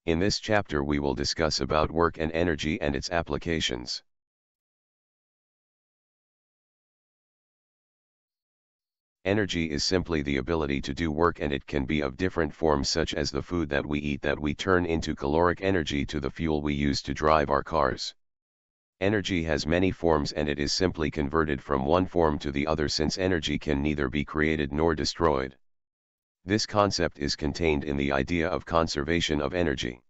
In this chapter we will discuss about work and energy and its applications. Energy is simply the ability to do work, and it can be of different forms, such as the food that we eat that we turn into caloric energy, to the fuel we use to drive our cars. Energy has many forms, and it is simply converted from one form to the other, since energy can neither be created nor destroyed. This concept is contained in the idea of conservation of energy.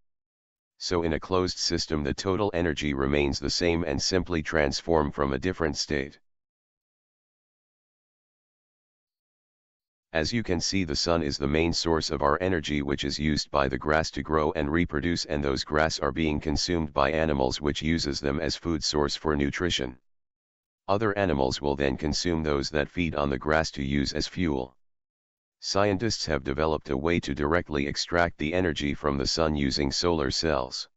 So in a closed system the total energy remains the same and simply transform from a different state. As you can see, the sun is the main source of our energy, which is used by the grass to grow and reproduce, and those grass are being consumed by animals, which uses them as food source for nutrition. Other animals will then consume those that feed on the grass to use as fuel. Scientists have developed a way to directly extract the energy from the sun using solar cells.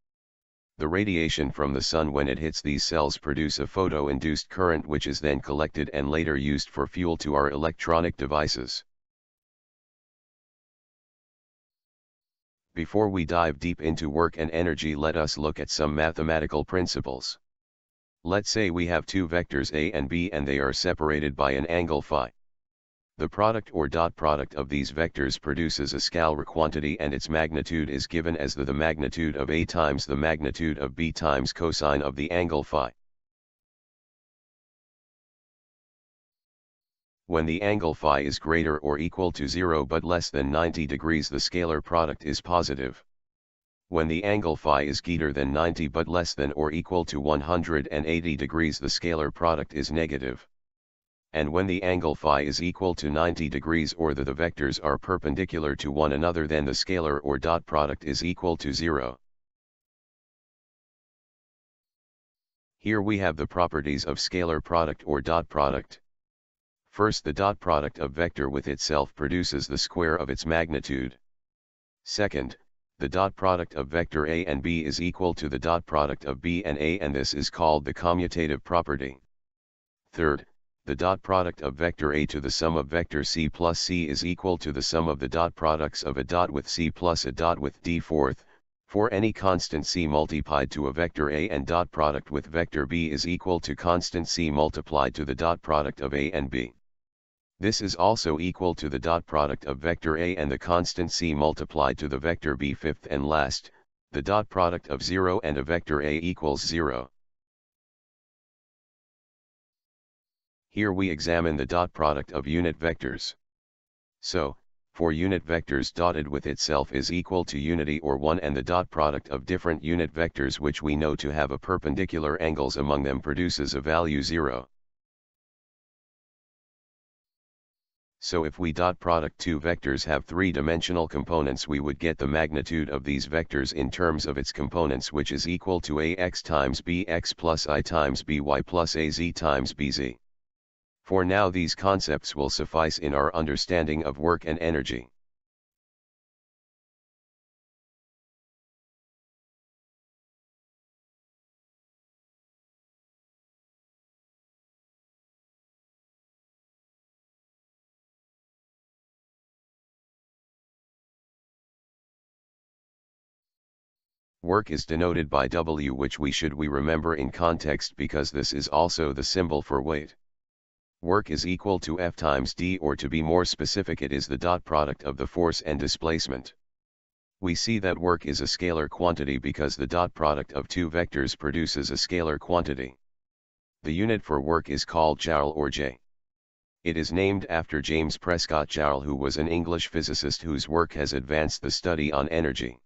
The radiation from the sun, when it hits these cells, produce a photo-induced current, which is then collected and later used for fuel to our electronic devices. Before we dive deep into work and energy, let us look at some mathematical principles. Let's say we have two vectors A and B, and they are separated by an angle phi. The product or dot product of these vectors produces a scalar quantity, and its magnitude is given as the magnitude of A times the magnitude of B times cosine of the angle phi. When the angle phi is greater or equal to 0 but less than 90 degrees, the scalar product is positive. When the angle phi is greater than 90 but less than or equal to 180 degrees, the scalar product is negative. And when the angle phi is equal to 90 degrees, or the vectors are perpendicular to one another, then the scalar or dot product is equal to 0. Here we have the properties of scalar product or dot product. First, the dot product of vector with itself produces the square of its magnitude. Second, the dot product of vector A and B is equal to the dot product of B and A, and this is called the commutative property. Third, the dot product of vector A to the sum of vector C plus C is equal to the sum of the dot products of a dot with C plus a dot with D. Fourth, for any constant C multiplied to a vector A and dot product with vector B is equal to constant C multiplied to the dot product of A and B. This is also equal to the dot product of vector A and the constant C multiplied to the vector B. Fifth and last, the dot product of 0 and a vector A equals 0. Here we examine the dot product of unit vectors. So, for unit vectors, dotted with itself is equal to unity or 1, and the dot product of different unit vectors, which we know to have a perpendicular angles among them, produces a value 0. So if we dot product two vectors have three-dimensional components, we would get the magnitude of these vectors in terms of its components, which is equal to ax times bx plus I times by plus az times bz. For now, these concepts will suffice in our understanding of work and energy. Work is denoted by W, which we remember in context, because this is also the symbol for weight. Work is equal to F times D, or to be more specific, it is the dot product of the force and displacement. We see that work is a scalar quantity because the dot product of two vectors produces a scalar quantity. The unit for work is called joule or J. It is named after James Prescott Joule, who was an English physicist whose work has advanced the study on energy.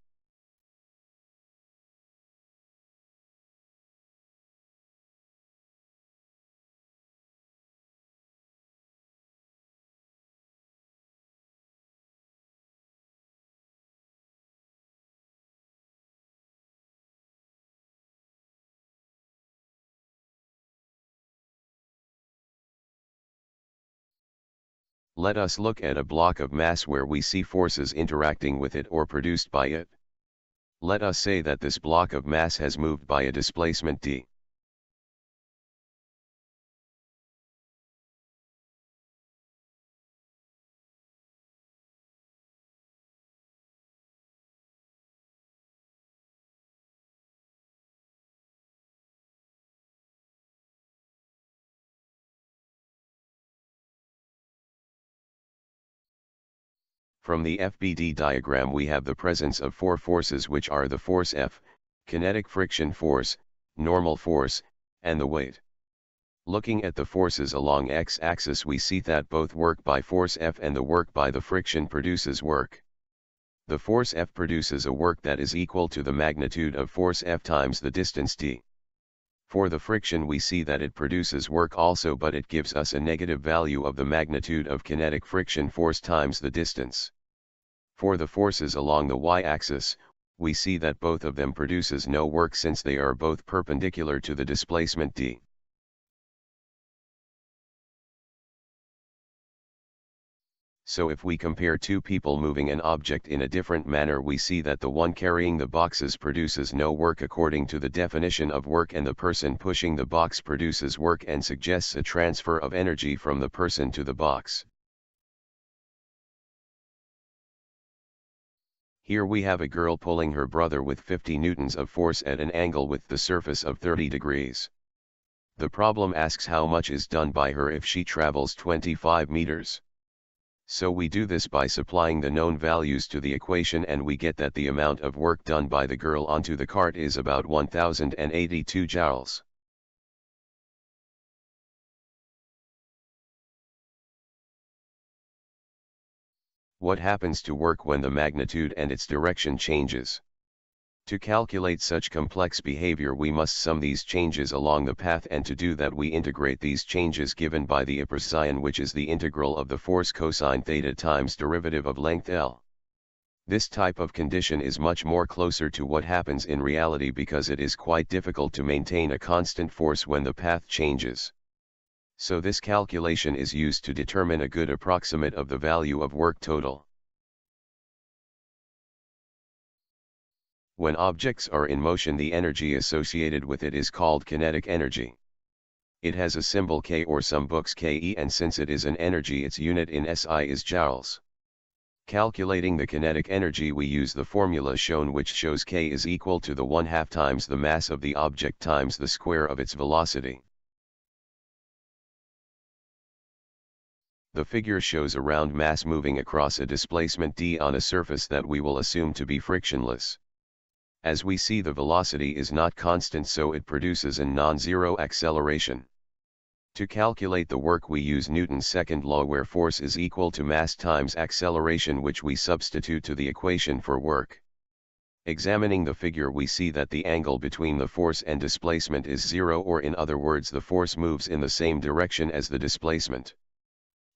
Let us look at a block of mass where we see forces interacting with it or produced by it. Let us say that this block of mass has moved by a displacement d. From the FBD diagram we have the presence of four forces, which are the force F, kinetic friction force, normal force, and the weight. Looking at the forces along x-axis, we see that both work by force F and the work by the friction produces work. The force F produces a work that is equal to the magnitude of force F times the distance d. For the friction we see that it produces work also, but it gives us a negative value of the magnitude of kinetic friction force times the distance. For the forces along the y-axis, we see that both of them produces no work since they are both perpendicular to the displacement d. So if we compare two people moving an object in a different manner, we see that the one carrying the boxes produces no work according to the definition of work, and the person pushing the box produces work and suggests a transfer of energy from the person to the box. Here we have a girl pulling her brother with 50 newtons of force at an angle with the surface of 30 degrees. The problem asks how much is done by her if she travels 25 meters. So we do this by supplying the known values to the equation, and we get that the amount of work done by the girl onto the cart is about 1082 joules. What happens to work when the magnitude and its direction changes? To calculate such complex behavior we must sum these changes along the path, and to do that we integrate these changes given by the appreciation, which is the integral of the force cosine theta times derivative of length L. This type of condition is much more closer to what happens in reality because it is quite difficult to maintain a constant force when the path changes. So this calculation is used to determine a good approximate of the value of work total. When objects are in motion, the energy associated with it is called kinetic energy. It has a symbol K, or some books Ke, and since it is an energy, its unit in SI is joules. Calculating the kinetic energy, we use the formula shown, which shows K is equal to the 1/2 times the mass of the object times the square of its velocity. The figure shows a round mass moving across a displacement d on a surface that we will assume to be frictionless. As we see, the velocity is not constant, so it produces a non-zero acceleration. To calculate the work we use Newton's second law, where force is equal to mass times acceleration, which we substitute to the equation for work. Examining the figure, we see that the angle between the force and displacement is zero, or in other words, the force moves in the same direction as the displacement.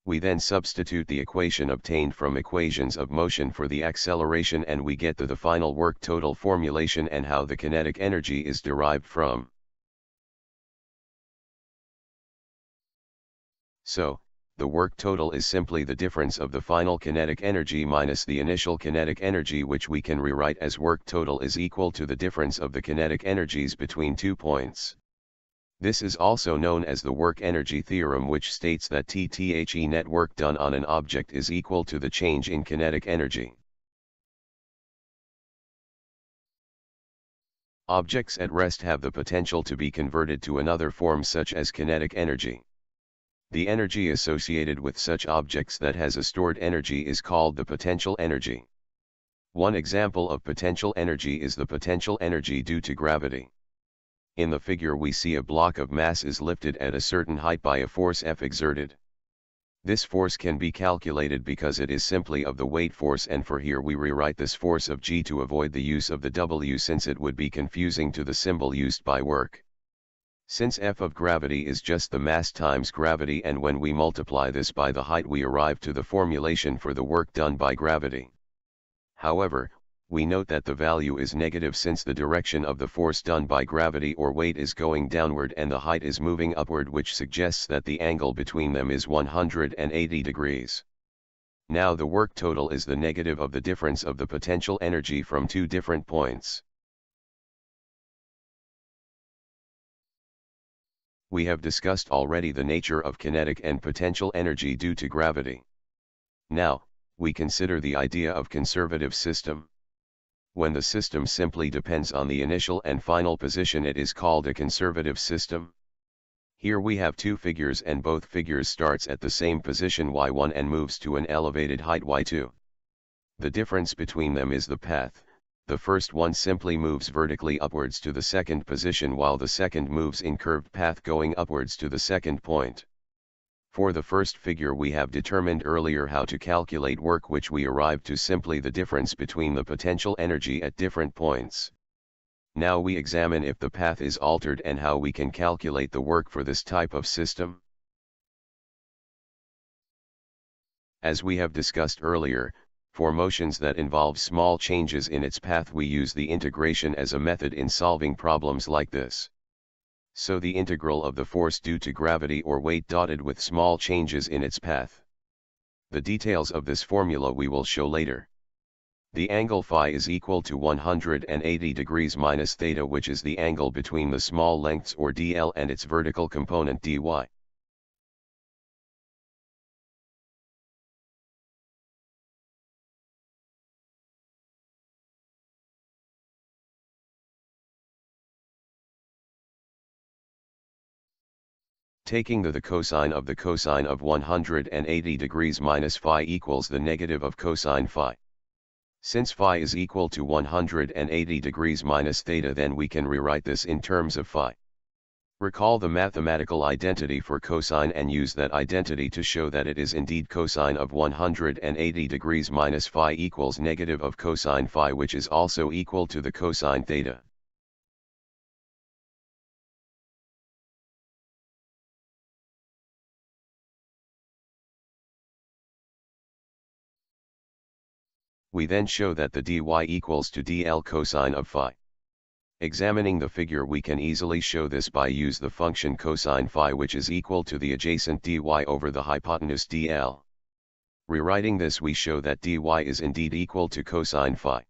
We then substitute the equation obtained from equations of motion for the acceleration, and we get the final work total formulation and how the kinetic energy is derived from. So, the work total is simply the difference of the final kinetic energy minus the initial kinetic energy, which we can rewrite as work total is equal to the difference of the kinetic energies between 2 points. This is also known as the work energy theorem, which states that TTHE net work done on an object is equal to the change in kinetic energy. Objects at rest have the potential to be converted to another form, such as kinetic energy. The energy associated with such objects that has a stored energy is called the potential energy. One example of potential energy is the potential energy due to gravity. In the figure we see a block of mass is lifted at a certain height by a force F exerted. This force can be calculated because it is simply of the weight force, and for here we rewrite this force of G to avoid the use of the W, since it would be confusing to the symbol used by work. Since F of gravity is just the mass times gravity, and when we multiply this by the height we arrive to the formulation for the work done by gravity. However, we note that the value is negative since the direction of the force done by gravity or weight is going downward and the height is moving upward, which suggests that the angle between them is 180 degrees. Now the work total is the negative of the difference of the potential energy from two different points. We have discussed already the nature of kinetic and potential energy due to gravity. Now, we consider the idea of conservative system. When the system simply depends on the initial and final position, it is called a conservative system. Here we have two figures, and both figures starts at the same position y1 and moves to an elevated height y2. The difference between them is the path. The first one simply moves vertically upwards to the second position while the second moves in curved path going upwards to the second point. For the first figure we have determined earlier how to calculate work, which we arrived to simply the difference between the potential energy at different points. Now we examine if the path is altered and how we can calculate the work for this type of system. As we have discussed earlier, for motions that involve small changes in its path we use the integration as a method in solving problems like this. So the integral of the force due to gravity or weight dotted with small changes in its path. The details of this formula we will show later. The angle phi is equal to 180 degrees minus theta, which is the angle between the small lengths or dl and its vertical component dy. Taking the cosine of 180 degrees minus phi equals the negative of cosine phi. Since phi is equal to 180 degrees minus theta, then we can rewrite this in terms of phi. Recall the mathematical identity for cosine and use that identity to show that it is indeed cosine of 180 degrees minus phi equals negative of cosine phi, which is also equal to the cosine theta. We then show that the dy equals to dl cosine of phi. Examining the figure, we can easily show this by use the function cosine phi, which is equal to the adjacent dy over the hypotenuse dl. Rewriting this, we show that dy is indeed equal to cosine phi.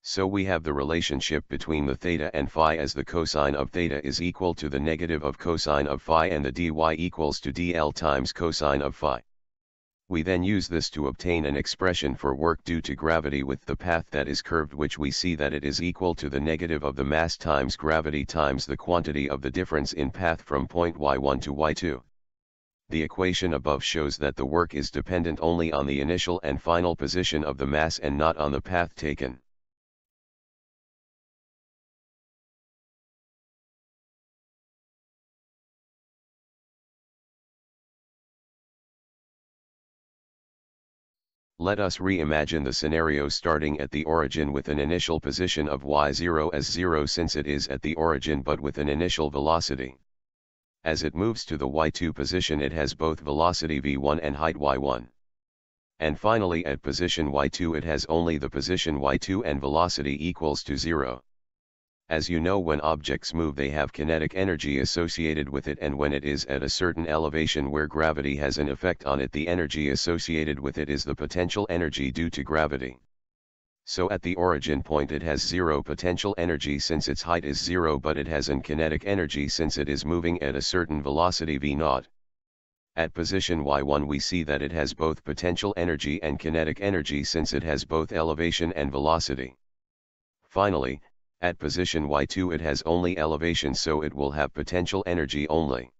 So we have the relationship between the theta and phi as the cosine of theta is equal to the negative of cosine of phi, and the dy equals to dl times cosine of phi. We then use this to obtain an expression for work due to gravity with the path that is curved, which we see that it is equal to the negative of the mass times gravity times the quantity of the difference in path from point y1 to y2. The equation above shows that the work is dependent only on the initial and final position of the mass and not on the path taken. Let us reimagine the scenario starting at the origin with an initial position of y0 as 0, since it is at the origin, but with an initial velocity. As it moves to the y2 position, it has both velocity v1 and height y1. And finally at position y2 it has only the position y2 and velocity equals to 0. As you know, when objects move they have kinetic energy associated with it, and when it is at a certain elevation where gravity has an effect on it, the energy associated with it is the potential energy due to gravity. So at the origin point it has 0 potential energy since its height is 0, but it has an kinetic energy since it is moving at a certain velocity v0. At position y1 we see that it has both potential energy and kinetic energy since it has both elevation and velocity. Finally, at position y2 it has only elevation, so it will have potential energy only.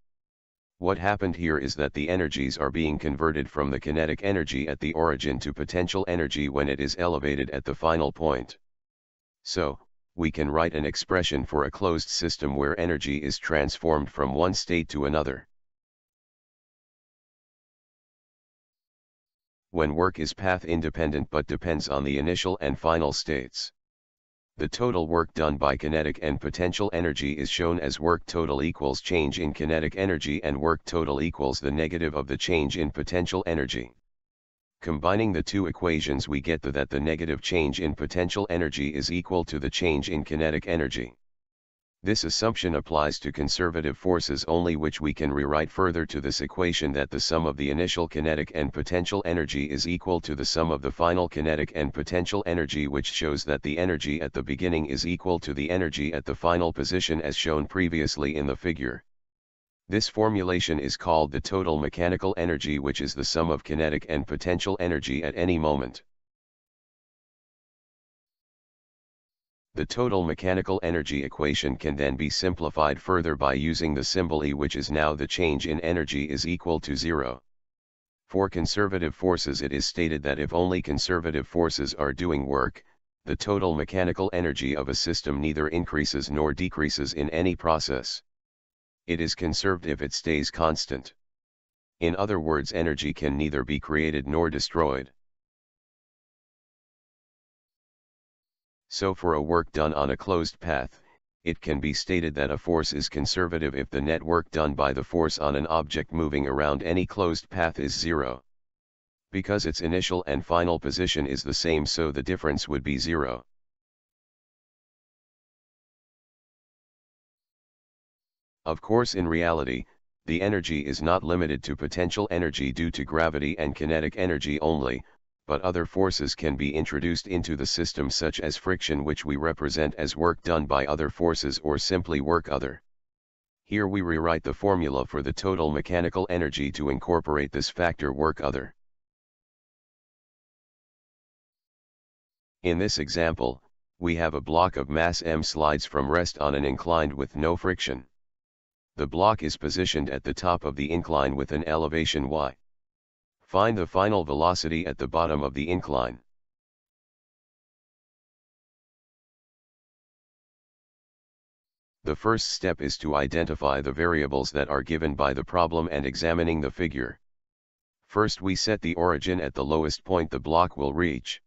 What happened here is that the energies are being converted from the kinetic energy at the origin to potential energy when it is elevated at the final point. So, we can write an expression for a closed system where energy is transformed from one state to another. When work is path independent but depends on the initial and final states. The total work done by kinetic and potential energy is shown as work total equals change in kinetic energy, and work total equals the negative of the change in potential energy. Combining the two equations we get that the negative change in potential energy is equal to the change in kinetic energy. This assumption applies to conservative forces only, which we can rewrite further to this equation that the sum of the initial kinetic and potential energy is equal to the sum of the final kinetic and potential energy, which shows that the energy at the beginning is equal to the energy at the final position as shown previously in the figure. This formulation is called the total mechanical energy, which is the sum of kinetic and potential energy at any moment. The total mechanical energy equation can then be simplified further by using the symbol E, which is now the change in energy is equal to 0. For conservative forces it is stated that if only conservative forces are doing work, the total mechanical energy of a system neither increases nor decreases in any process. It is conserved if it stays constant. In other words, energy can neither be created nor destroyed. So for a work done on a closed path, it can be stated that a force is conservative if the net work done by the force on an object moving around any closed path is zero. Because its initial and final position is the same, so the difference would be zero. Of course, in reality, the energy is not limited to potential energy due to gravity and kinetic energy only, but other forces can be introduced into the system, such as friction, which we represent as work done by other forces or simply work other. Here we rewrite the formula for the total mechanical energy to incorporate this factor work other. In this example, we have a block of mass m slides from rest on an incline with no friction. The block is positioned at the top of the incline with an elevation y. Find the final velocity at the bottom of the incline. The first step is to identify the variables that are given by the problem and examining the figure. First, we set the origin at the lowest point the block will reach.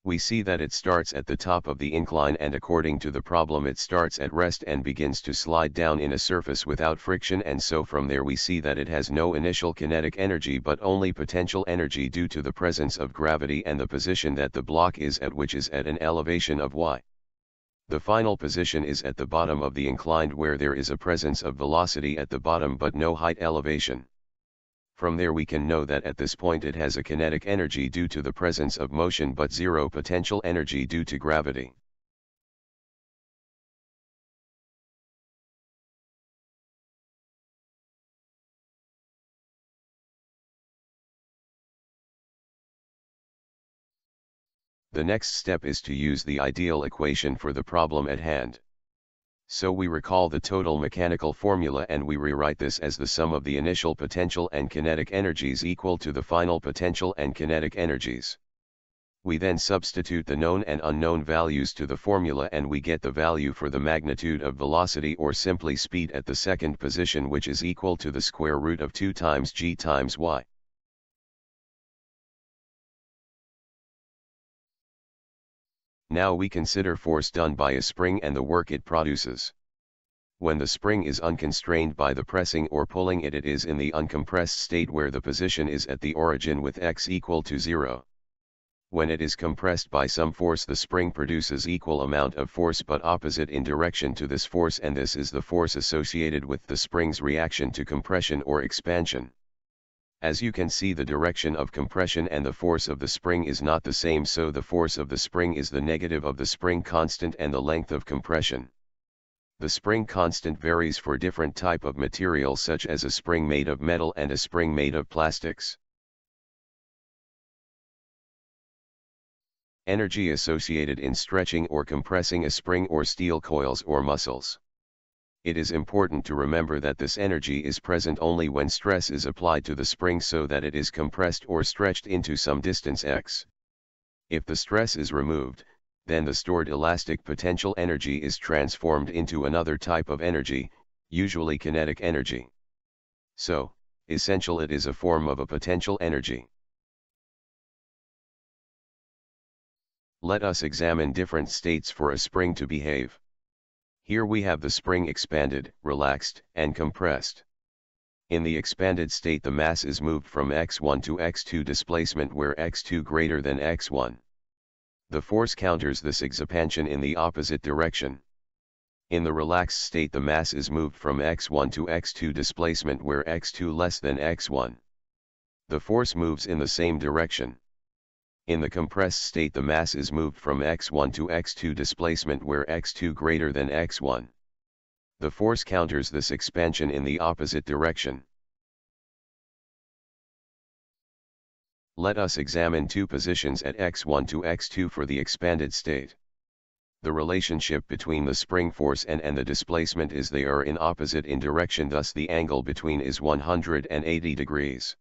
We see that it starts at the top of the incline, and according to the problem it starts at rest and begins to slide down in a surface without friction, and so from there we see that it has no initial kinetic energy but only potential energy due to the presence of gravity and the position that the block is at, which is at an elevation of y. The final position is at the bottom of the incline, where there is a presence of velocity at the bottom but no height elevation. From there we can know that at this point it has a kinetic energy due to the presence of motion but zero potential energy due to gravity. The next step is to use the ideal equation for the problem at hand. So we recall the total mechanical formula and we rewrite this as the sum of the initial potential and kinetic energies equal to the final potential and kinetic energies. We then substitute the known and unknown values to the formula and we get the value for the magnitude of velocity, or simply speed, at the second position, which is equal to the square root of 2 times g times y. Now we consider force done by a spring and the work it produces. When the spring is unconstrained by the pressing or pulling it is in the uncompressed state, where the position is at the origin with x equal to 0. When it is compressed by some force, the spring produces equal amount of force but opposite in direction to this force, and this is the force associated with the spring's reaction to compression or expansion. As you can see, the direction of compression and the force of the spring is not the same, so the force of the spring is the negative of the spring constant and the length of compression. The spring constant varies for different type of material, such as a spring made of metal and a spring made of plastics. Energy associated in stretching or compressing a spring or steel coils or muscles. It is important to remember that this energy is present only when stress is applied to the spring so that it is compressed or stretched into some distance x. If the stress is removed, then the stored elastic potential energy is transformed into another type of energy, usually kinetic energy. So, essentially it is a form of a potential energy. Let us examine different states for a spring to behave. Here we have the spring expanded, relaxed, and compressed. In the expanded state, the mass is moved from x1 to x2 displacement, where x2 greater than x1. The force counters this expansion in the opposite direction. In the relaxed state, the mass is moved from x1 to x2 displacement, where x2 less than x1. The force moves in the same direction. In the compressed state, the mass is moved from x1 to x2 displacement, where x2 greater than x1. The force counters this expansion in the opposite direction. Let us examine two positions at x1 to x2 for the expanded state. The relationship between the spring force and the displacement is they are in opposite in direction, thus the angle between is 180 degrees.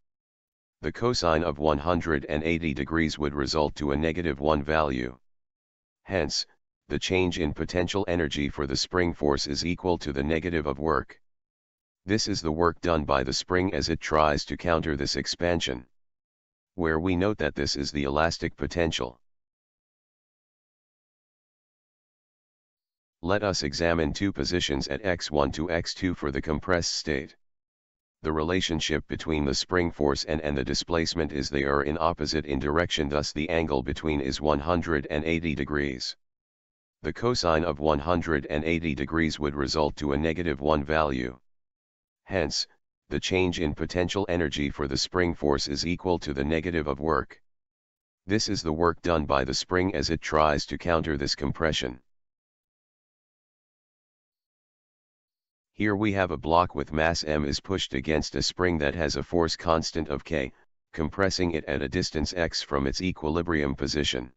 the cosine of 180 degrees would result to a -1 value. Hence, the change in potential energy for the spring force is equal to the negative of work. This is the work done by the spring as it tries to counter this expansion, where we note that this is the elastic potential. Let us examine two positions at x1 to x2 for the compressed state. The relationship between the spring force and the displacement is they are in opposite in direction, thus the angle between is 180 degrees. The cosine of 180 degrees would result to a -1 value. Hence, the change in potential energy for the spring force is equal to the negative of work. This is the work done by the spring as it tries to counter this compression. Here we have a block with mass m is pushed against a spring that has a force constant of k, compressing it at a distance x from its equilibrium position.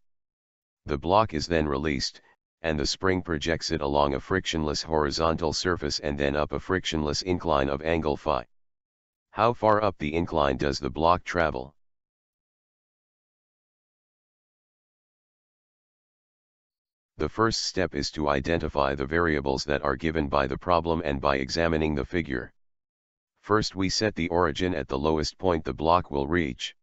The block is then released, and the spring projects it along a frictionless horizontal surface and then up a frictionless incline of angle phi. How far up the incline does the block travel? The first step is to identify the variables that are given by the problem and by examining the figure. First we set the origin at the lowest point the block will reach.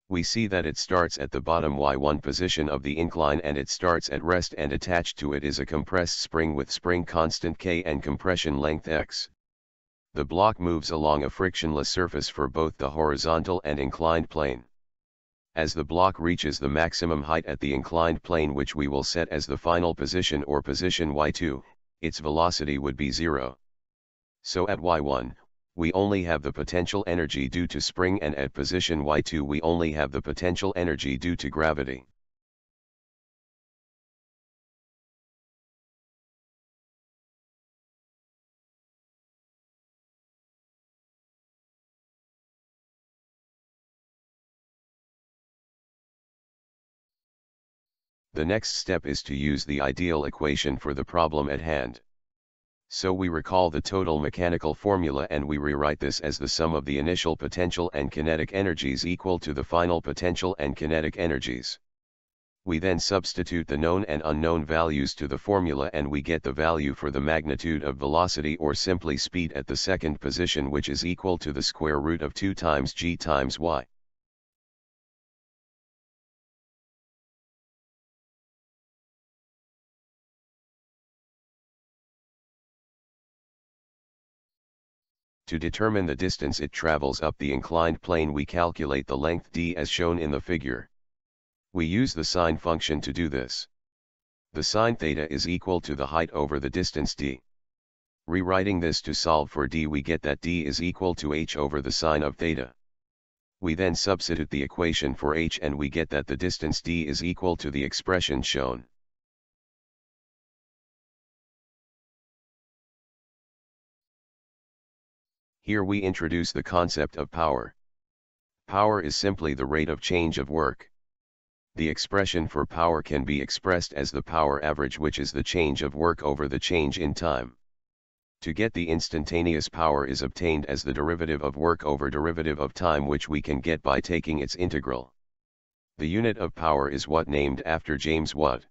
We see that it starts at the bottom y1 position of the incline and it starts at rest, and attached to it is a compressed spring with spring constant k and compression length x. The block moves along a frictionless surface for both the horizontal and inclined plane. As the block reaches the maximum height at the inclined plane, which we will set as the final position or position y2, its velocity would be 0. So at y1, we only have the potential energy due to spring, and at position y2 we only have the potential energy due to gravity. The next step is to use the ideal equation for the problem at hand. So we recall the total mechanical formula and we rewrite this as the sum of the initial potential and kinetic energies equal to the final potential and kinetic energies. We then substitute the known and unknown values to the formula and we get the value for the magnitude of velocity, or simply speed, at the second position, which is equal to the square root of 2 times g times y. To determine the distance it travels up the inclined plane, we calculate the length d as shown in the figure. We use the sine function to do this. The sine theta is equal to the height over the distance d. Rewriting this to solve for d, we get that d is equal to h over the sine of theta. We then substitute the equation for h and we get that the distance d is equal to the expression shown. Here we introduce the concept of power. Power is simply the rate of change of work. The expression for power can be expressed as the power average, which is the change of work over the change in time. To get the instantaneous power is obtained as the derivative of work over derivative of time, which we can get by taking its integral. The unit of power is watt, named after James Watt.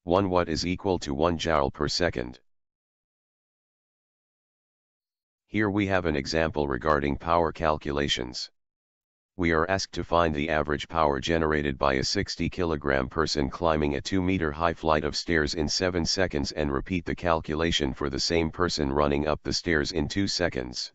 1 watt is equal to 1 joule per second. Here we have an example regarding power calculations. We are asked to find the average power generated by a 60 kg person climbing a 2-meter high flight of stairs in 7 seconds, and repeat the calculation for the same person running up the stairs in 2 seconds.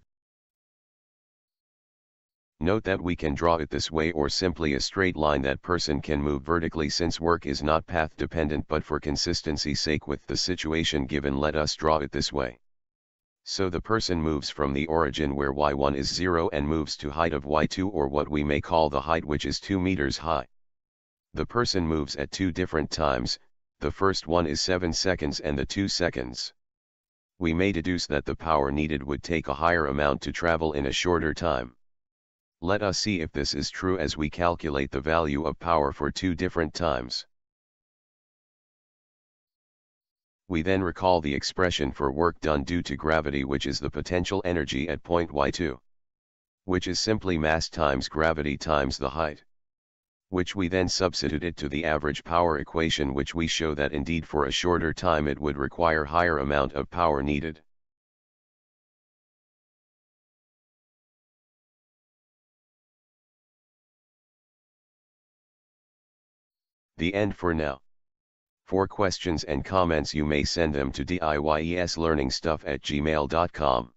Note that we can draw it this way or simply a straight line. That person can move vertically, since work is not path dependent, but for consistency's sake with the situation given, let us draw it this way. So the person moves from the origin where y1 is 0 and moves to height of y2, or what we may call the height, which is 2 meters high. The person moves at 2 different times, the first one is 7 seconds and the 2 seconds. We may deduce that the power needed would take a higher amount to travel in a shorter time. Let us see if this is true as we calculate the value of power for 2 different times. We then recall the expression for work done due to gravity, which is the potential energy at point y2. which is simply mass times gravity times the height, which we then substituted to the average power equation, which we show that indeed for a shorter time it would require higher amount of power needed. The end for now. For questions and comments you may send them to diyeslearningstuff@gmail.com.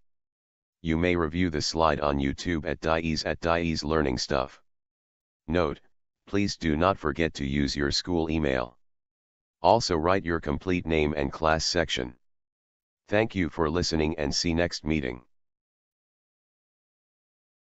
You may review the slide on YouTube at @dies learningstuff. Note, please do not forget to use your school email. Also write your complete name and class section. Thank you for listening and see next meeting.